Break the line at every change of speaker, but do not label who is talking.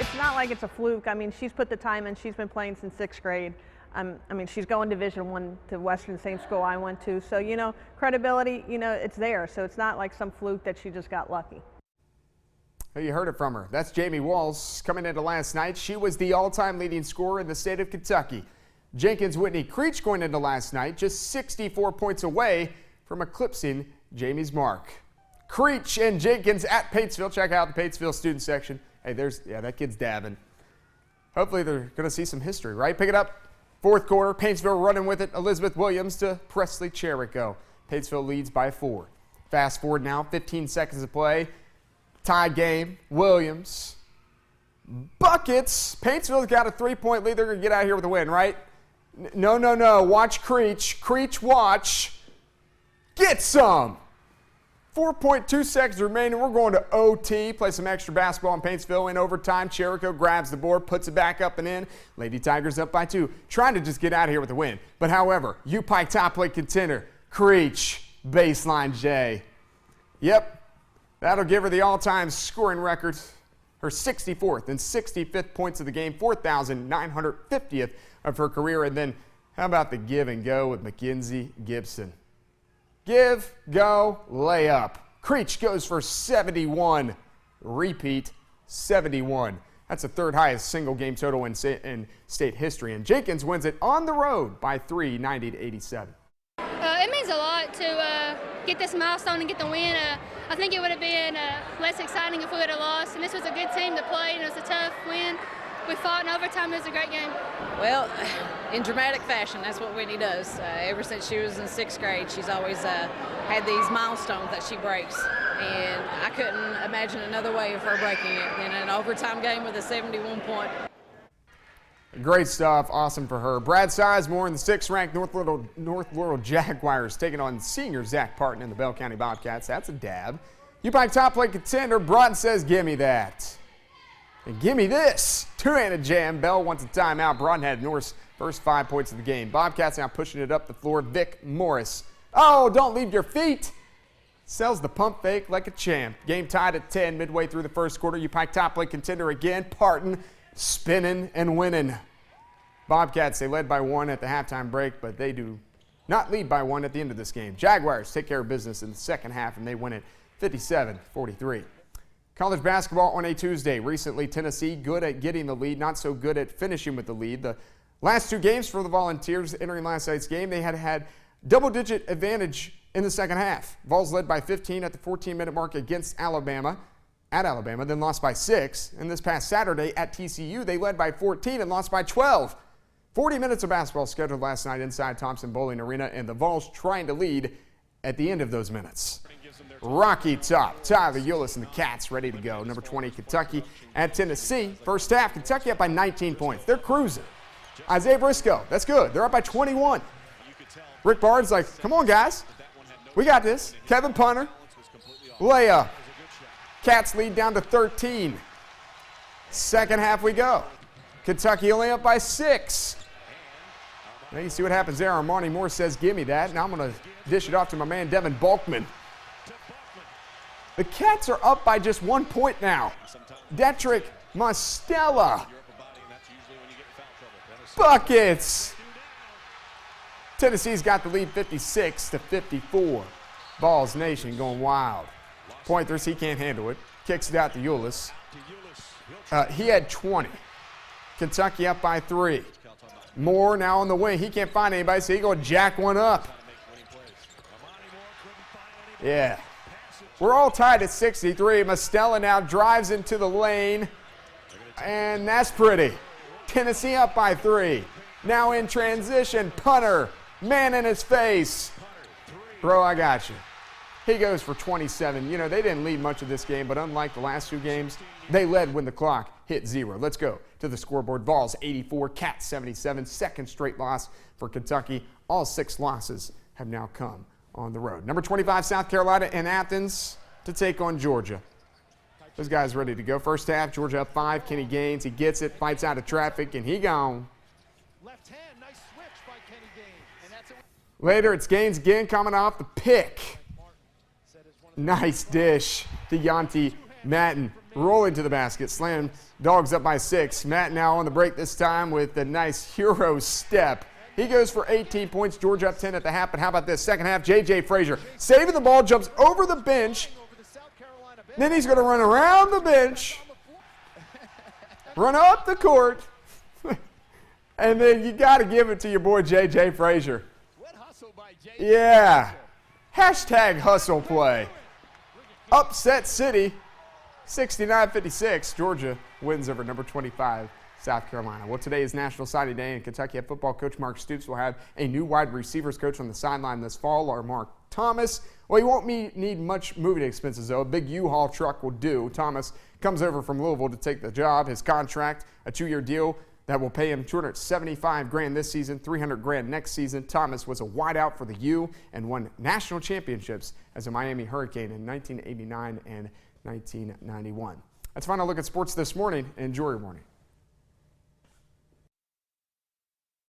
It's not like it's a fluke. I mean, she's put the time in. She's been playing since 6th grade. I mean, she's going Division I to Western, the same school I went to. So, you know, credibility, you know, it's there. So it's not like some fluke that she just got lucky.
Well, you heard it from her. That's Jamie Walls coming into last night. She was the all-time leading scorer in the state of Kentucky. Jenkins Whitney Creech going into last night just 64 points away from eclipsing Jamie's mark. Creech and Jenkins at Patesville. Check out the Patesville student section. Hey, that kid's dabbing. Hopefully they're going to see some history, right? Pick it up. Fourth quarter, Paintsville running with it. Elizabeth Williams to Presley Cherico. Patesville leads by 4. Fast forward now, 15 seconds to play. Tie game, Williams. Buckets. Paintsville's got a 3-point lead. They're going to get out of here with a win, right? No. Watch Creech. Creech, watch. Get some. 4.2 seconds remaining. We're going to OT. Play some extra basketball in Paintsville in overtime. Cherico grabs the board, puts it back up and in. Lady Tigers up by 2. Trying to just get out of here with a win. But however, U-Pike top plate contender, Creech, baseline J. Yep. That'll give her the all-time scoring record, her 64th and 65th points of the game, 4,950th of her career. And then how about the give and go with Mackenzie Gibson? Give, go, layup. Creech goes for 71. Repeat, 71. That's the third highest single game total in state history. And Jenkins wins it on the road by 3, 90-87.
It means a lot to get this milestone and get the win. I think it would have been less exciting if we would have lost. And this was a good team to play, and it was a tough win. We fought in overtime. It was a great game.
Well, in dramatic fashion, that's what Whitney does. Ever since she was in 6th grade, she's always had these milestones that she breaks. And I couldn't imagine another way of her breaking it in an overtime game with a 71-point.
Great stuff. Awesome for her. Brad Sizemore in the 6th-ranked North Laurel Jaguars taking on senior Zach Parton in the Bell County Bobcats. That's a dab. U-Pike top plate contender Broughton says, "Give me that." And give me this. Two-handed jam. Bell wants a timeout. Broughton had North's first 5 points of the game. Bobcats now pushing it up the floor. Vic Morris. Oh, don't leave your feet. Sells the pump fake like a champ. Game tied at 10 midway through the first quarter. U-Pike top plate contender again. Parton spinning and winning. Bobcats, they led by 1 at the halftime break, but they do not lead by 1 at the end of this game. Jaguars take care of business in the second half, and they win it 57-43. College basketball on a Tuesday. Recently, Tennessee good at getting the lead, not so good at finishing with the lead. The last 2 games for the Volunteers entering last night's game, they had double-digit advantage in the second half. Vols led by 15 at the 14-minute mark against Alabama, then lost by 6. And this past Saturday at TCU, they led by 14 and lost by 12. 40 minutes of basketball scheduled last night inside Thompson Bowling Arena, and the Vols trying to lead at the end of those minutes. Rocky Top, Tyler Eulis and the Cats ready to go. Number 20, Kentucky at Tennessee. First half, Kentucky up by 19 points. They're cruising. Isaiah Briscoe, that's good. They're up by 21. Rick Bard's like, come on, guys. We got this. Kevin Punter, layup. Cats lead down to 13. Second half we go. Kentucky only up by 6. Now you see what happens there. Armani Moore says, give me that. Now I'm going to dish it off to my man, Devin Balkman. The Cats are up by just 1 point now. Detrick Mostella. Buckets. Tennessee's got the lead 56-54. Balls Nation going wild. Pointers, he can't handle it. Kicks it out to Eulis. He had 20. Kentucky up by 3. Moore now on the wing. He can't find anybody, so he going to jack one up. Yeah. We're all tied at 63. Mostella now drives into the lane, and that's pretty. Tennessee up by 3. Now in transition, Punter, man in his face. Bro, I got you. He goes for 27. You know, they didn't lead much of this game, but unlike the last 2 games, they led when the clock hit 0. Let's go to the scoreboard. Vols 84, Cats 77. Second straight loss for Kentucky. All 6 losses have now come on the road. Number 25, South Carolina in Athens to take on Georgia. Those guys ready to go. First half, Georgia up 5. Kenny Gaines, he gets it, fights out of traffic, and he gone. Left hand, nice switch by Kenny Gaines. And that's it. Later, it's Gaines again coming off the pick. Nice dish to Yanti Matten. rolling to the basket, slam Dogs up by 6. Matt now on the break this time with a nice hero step. He goes for 18 points. Georgia up 10 at the half, but how about this? Second half, J.J. Frazier saving the ball, jumps over the bench. Then he's going to run around the bench, run up the court, and then you got to give it to your boy J.J. Frazier. Yeah. Hashtag hustle play. Upset City, 69-56. Georgia wins over number 25, South Carolina. Well, today is National Signing Day, and Kentucky head football coach Mark Stoops will have a new wide receivers coach on the sideline this fall, or Mark Thomas. Well, he won't need much moving expenses, though. A big U-Haul truck will do. Thomas comes over from Louisville to take the job. His contract, a 2-year deal that will pay him $275,000 this season, $300,000 next season. Thomas was a wideout for the U and won national championships as a Miami Hurricane in 1989 and 1991. That's a final look at sports this morning. Enjoy your morning.